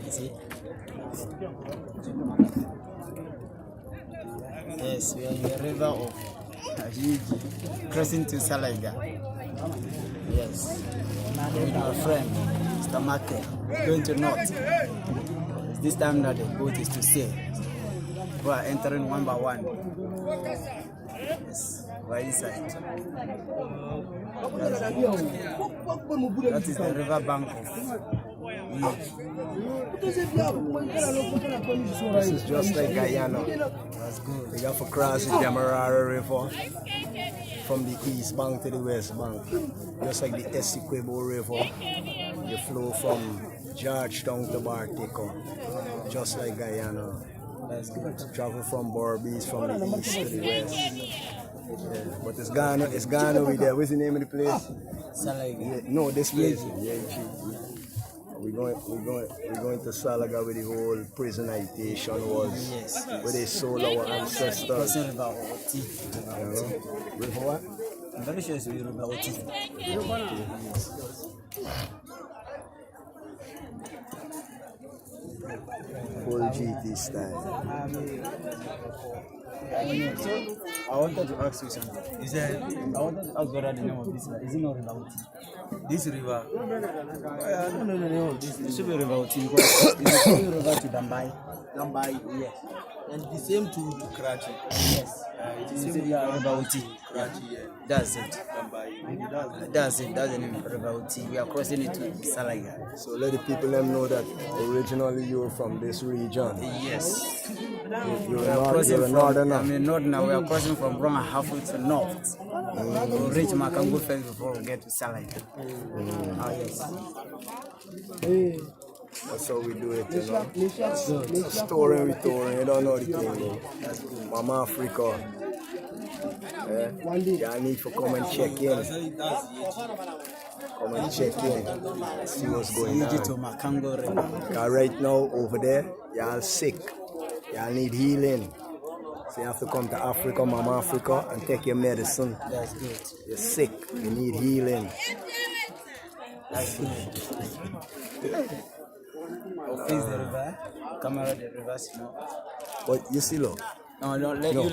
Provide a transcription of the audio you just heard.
See? Yes, we are in the river of Ajiji, crossing to Salaga. Yes, with my friend, Mr. Market, going to North. This time that the boat is to sail. We are entering one by one. Yes, we're inside. That is the river bank of This is just like Guyana. That's good. You have to cross the Demerara River from the east bank to the west bank. Just like the Essequibo River, you flow from Georgetown to Bartico. Just like Guyana. That's good. Travel from Berbice from the east to the west. Yeah. But it's Ghana over there. What's the name of the place? Salaga. Yeah, no, this place. Yeji. We're going to Salaga where the whole prisonisation was. Yes. Where they sold our ancestors. Crossing River Oti. River what? I'm very sure it's River Oti. Full GT style. So, I wanted to ask you something. I wanted to ask whether the name of this river is it not River Oti? This river? No. This should be River Oti because it's the same river to Dambai. Dambai, Yes. and the same to Karachi. Yes. It's the same River Oti. Karachi, yeah. That's it. Dambai. That's it. That's the name of River Oti. We are crossing it to Salaga. So let the people them know that originally you're from this region. Yes. You're We are a crossing from, northerner. north now. We are crossing from Brong halfway to north. We'll reach Makango first before we get to Salaga. Oh, yes. That's how we do it, you know. Story with touring, you don't know the thing, though. Mama Africa. Y'all need to come and check in. Come and check in. See what's going Easy to on. Makango River. Because right now, over there, y'all sick. Y'all need healing. So you have to come to Africa, Mama Africa, and take your medicine. That's good. You're sick. You need healing. That's good. I'll face the river. Camera the river. But you see, look. No, let you.